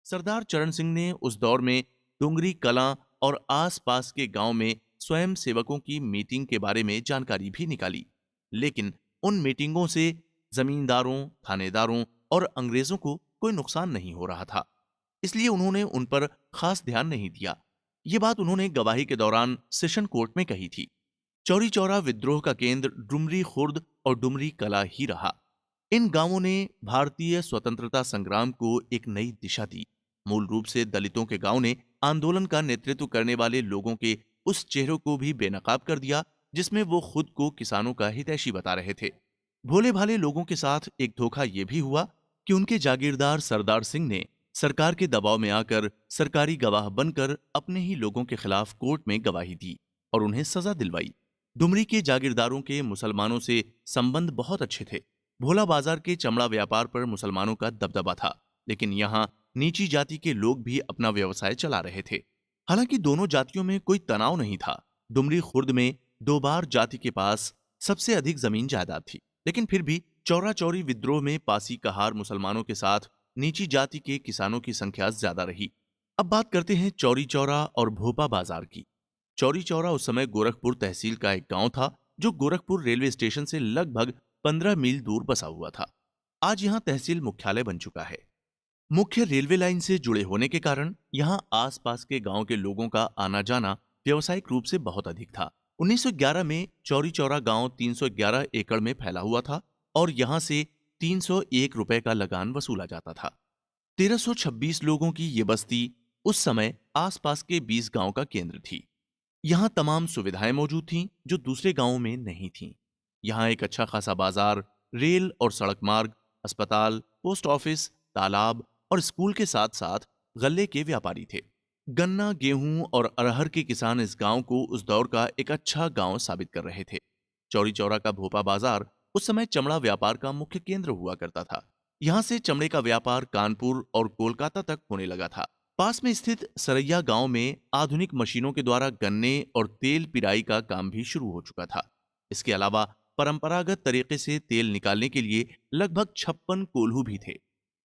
सरदार चरण सिंह ने उस दौर में डुंगरी कलां और आसपास के गांव में स्वयं सेवकों की मीटिंग के बारे में जानकारी भी निकाली। लेकिन उन मीटिंगों से जमींदारों, थानेदारों और अंग्रेजों को कोई नुकसान नहीं हो रहा था, इसलिए उन्होंने उन पर खास ध्यान नहीं दिया। ये बात उन्होंने गवाही के दौरान सेशन कोर्ट में कही थी। चौरी चौरा विद्रोह का केंद्र डुमरी खुर्द और डुमरी कला ही रहा। इन गांवों ने भारतीय स्वतंत्रता संग्राम को एक नई दिशा दी। मूल रूप से दलितों के गांव ने आंदोलन का नेतृत्व करने वाले लोगों के उस चेहरे को भी बेनकाब कर दिया जिसमें वो खुद को किसानों का हितैषी बता रहे थे। भोले भाले लोगों के साथ एक धोखा यह भी हुआ कि उनके जागीरदार सरदार सिंह ने सरकार के दबाव में आकर सरकारी गवाह बनकर अपने ही लोगों के खिलाफ कोर्ट में गवाही दी और उन्हें सजा दिलवाई। डुमरी के जागीरदारों के मुसलमानों से संबंध बहुत अच्छे थे। भोला बाजार के चमड़ा व्यापार पर मुसलमानों का दबदबा था, लेकिन यहाँ नीची जाति के लोग भी अपना व्यवसाय चला रहे थे। हालांकि दोनों जातियों में कोई तनाव नहीं था। डुमरी खुर्द में दोबार जाति के पास सबसे अधिक जमीन जायदाद थी, लेकिन फिर भी चौरा चौरी विद्रोह में पासी कहार मुसलमानों के साथ नीची जाति के किसानों की संख्या ज्यादा रही। अब बात करते हैं चौरी चौरा और भोपा बाजार की। चौरी चौरा उस समय गोरखपुर तहसील का एक गांव था जो गोरखपुर रेलवे स्टेशन से लगभग 15 मील दूर बसा हुआ था। आज यहां तहसील मुख्यालय बन चुका है। मुख्य रेलवे लाइन से जुड़े होने के कारण यहां आसपास के गांव के लोगों का आना जाना व्यावसायिक रूप से बहुत अधिक था। 1911 में चौरी चौरा गांव 311 एकड़ में फैला हुआ था और यहां से 301 रुपए का लगान वसूला जाता था। 1326 लोगों की ये बस्ती उस समय आसपास के 20 गांव का केंद्र थी। यहां तमाम सुविधाएं मौजूद थीं जो दूसरे गांवों में नहीं थीं। यहां एक अच्छा खासा बाजार, रेल और सड़क मार्ग, अस्पताल, पोस्ट ऑफिस, तालाब और स्कूल के साथ साथ गल्ले के व्यापारी थे। गन्ना, गेहूं और अरहर के किसान इस गांव को उस दौर का एक अच्छा गांव साबित कर रहे थे। चौरी चौरा का भोपा बाजार उस समय चमड़ा व्यापार का मुख्य केंद्र हुआ करता था। यहां से चमड़े का व्यापार कानपुर और कोलकाता तक होने लगा था। पास में स्थित सरैया गांव में आधुनिक मशीनों के द्वारा गन्ने और तेल पिराई का काम भी शुरू हो चुका था। इसके अलावा परंपरागत तरीके से तेल निकालने के लिए लगभग 56 कोल्हू भी थे।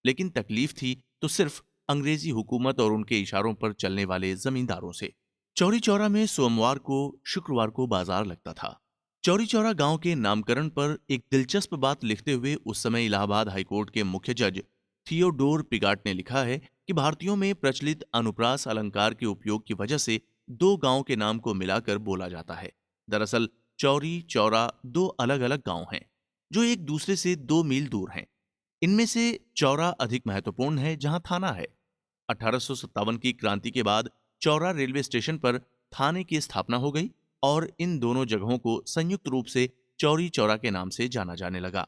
लेकिन तकलीफ थी तो सिर्फ अंग्रेजी हुकूमत और उनके इशारों पर चलने वाले जमींदारों से। चौरी चौरा में सोमवार को, शुक्रवार को बाजार लगता था। चौरी चौरा गांव के नामकरण पर एक दिलचस्प बात लिखते हुए उस समय इलाहाबाद हाईकोर्ट के मुख्य जज थियोडोर पिगाट ने लिखा है कि भारतीयों में प्रचलित अनुप्रास अलंकार के उपयोग की वजह से दो गांव के नाम को मिलाकर बोला जाता है। दरअसल चौरी चौरा दो अलग अलग गांव हैं जो एक दूसरे से 2 मील दूर हैं। इनमें से चौरा अधिक महत्वपूर्ण है जहां थाना है। 1857 की क्रांति के बाद चौरा रेलवे स्टेशन पर थाने की स्थापना हो गई और इन दोनों जगहों को संयुक्त रूप से चौरी चौरा के नाम से जाना जाने लगा।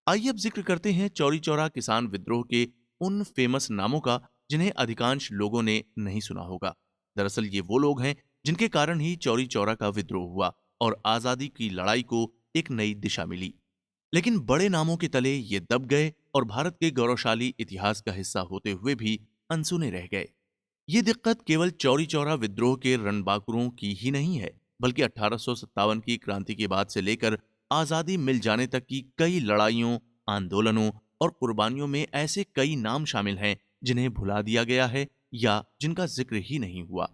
आइए अब जिक्र करते हैं चौरी चौरा किसान विद्रोह के उन फेमस नामों का जिन्हें अधिकांश लोगों ने नहीं सुना होगा। दरअसल ये वो लोग हैं जिनके कारण ही चौरी चौरा का विद्रोह हुआ और आजादी की लड़ाई को एक नई दिशा मिली। लेकिन बड़े नामों के तले ये दब गए और भारत के गौरवशाली इतिहास का हिस्सा होते हुए भी अनसुने रह गए। ये दिक्कत केवल चौरी चौरा विद्रोह के रणबांकुरों की ही नहीं है, बल्कि 1857 की क्रांति के बाद से लेकर आजादी मिल जाने तक की कई लड़ाइयों, आंदोलनों और कुर्बानियों में ऐसे कई नाम शामिल हैं जिन्हें भुला दिया गया है या जिनका जिक्र ही नहीं हुआ।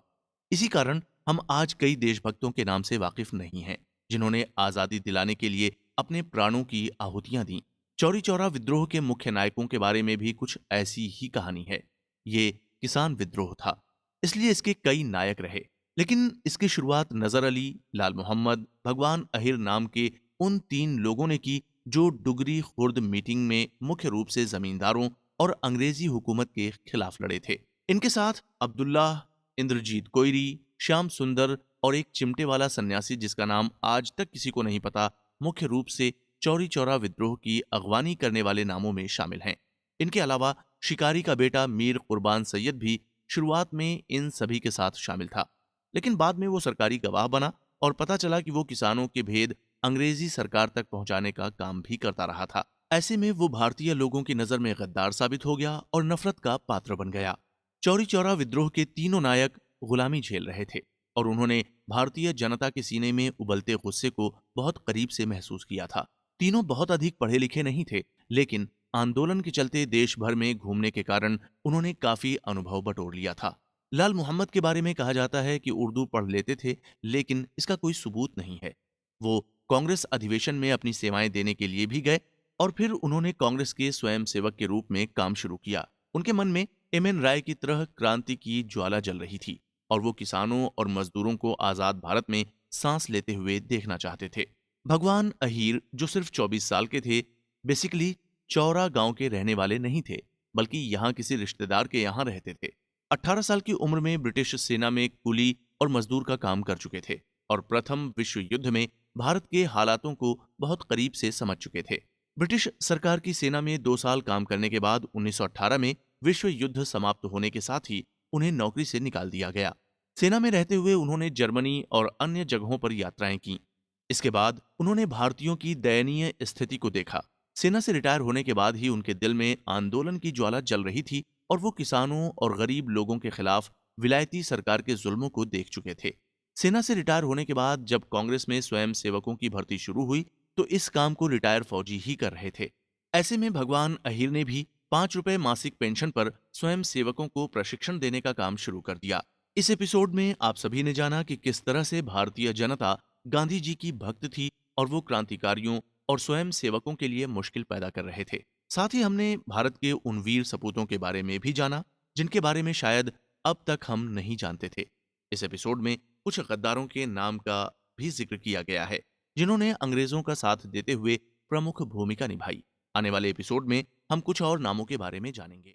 इसी कारण हम आज कई देशभक्तों के नाम से वाकिफ नहीं हैं जिन्होंने आजादी दिलाने के लिए अपने प्राणों की आहुतियां दी। चौरी चौरा विद्रोह के मुख्य नायकों के बारे में भी कुछ ऐसी ही कहानी है। ये किसान विद्रोह था, इसलिए इसके कई नायक रहे, लेकिन इसकी शुरुआत नजर अली, लाल मोहम्मद, भगवान अहिर नाम के उन 3 लोगों ने की जो डुगरी खुर्द मीटिंग में मुख्य रूप से जमींदारों और अंग्रेजी हुकूमत के खिलाफ लड़े थे। इनके साथ अब्दुल्लाह, इंद्रजीत कोयरी, श्याम सुंदर और एक चिमटे वाला सन्यासी जिसका नाम आज तक किसी को नहीं पता, मुख्य रूप से चौरी चौरा विद्रोह की अगवानी करने वाले नामों में शामिल हैं। इनके अलावा शिकारी का बेटा मीर कुर्बान सैयद भी शुरुआत में इन सभी के साथ शामिल था, लेकिन बाद में वो सरकारी गवाह बना और पता चला कि वो किसानों के भेद अंग्रेजी सरकार तक पहुंचाने का काम भी करता रहा था। ऐसे में वो भारतीय लोगों की नजर में गद्दार साबित हो गया और नफरत का पात्र बन गया। चौरी चौरा विद्रोह के तीनों नायक गुलामी झेल रहे थे और उन्होंने भारतीय जनता के सीने में उबलते गुस्से को बहुत करीब से महसूस किया था। तीनों बहुत अधिक पढ़े लिखे नहीं थे, लेकिन आंदोलन के चलते देश भर में घूमने के कारण उन्होंने काफी अनुभव बटोर लिया था। लाल मोहम्मद के बारे में कहा जाता है कि उर्दू पढ़ लेते थे, लेकिन इसका कोई सबूत नहीं है। वो कांग्रेस अधिवेशन में अपनी सेवाएं देने के लिए भी गए और फिर उन्होंने कांग्रेस के स्वयंसेवक के रूप में काम शुरू किया। उनके मन में एम.एन. राय की तरह क्रांति की ज्वाला जल रही थी और वो किसानों और मजदूरों को आजाद भारत में सांस लेते हुए देखना चाहते थे। भगवान अहीर, जो सिर्फ 24 साल के थे, बेसिकली चौरा गांव के रहने वाले नहीं थे, बल्कि यहाँ किसी रिश्तेदार के यहाँ रहते थे। 18 साल की उम्र में ब्रिटिश सेना में कुली और मजदूर का काम कर चुके थे और प्रथम विश्व युद्ध में भारत के हालातों को बहुत करीब से समझ चुके थे। ब्रिटिश सरकार की सेना में 2 साल काम करने के बाद 1918 में विश्व युद्ध समाप्त होने के साथ ही उन्हें नौकरी से निकाल दिया गया। सेना में रहते हुए उन्होंने जर्मनी और अन्य जगहों पर यात्राएं की। इसके बाद उन्होंने भारतीयों की दयनीय स्थिति को देखा। सेना से रिटायर होने के बाद ही उनके दिल में आंदोलन की ज्वाला जल रही थी और वो किसानों और गरीब लोगों के खिलाफ विलायती सरकार के जुल्मों को देख चुके थे। सेना से रिटायर होने के बाद जब कांग्रेस में स्वयं सेवकों की भर्ती शुरू हुई, तो इस काम को रिटायर फौजी ही कर रहे थे। ऐसे में भगवान अहीर ने भी 5 रुपए मासिक पेंशन पर स्वयं सेवकों को प्रशिक्षण देने का काम शुरू कर दिया। इस एपिसोड में आप सभी ने जाना कि किस तरह से भारतीय जनता गांधी जी की भक्त थी और वो क्रांतिकारियों और स्वयं सेवकों के लिए मुश्किल पैदा कर रहे थे। साथ ही हमने भारत के उन वीर सपूतों के बारे में भी जाना जिनके बारे में शायद अब तक हम नहीं जानते थे। इस एपिसोड में कुछ गद्दारों के नाम का भी जिक्र किया गया है, जिन्होंने अंग्रेजों का साथ देते हुए प्रमुख भूमिका निभाई। आने वाले एपिसोड में हम कुछ और नामों के बारे में जानेंगे।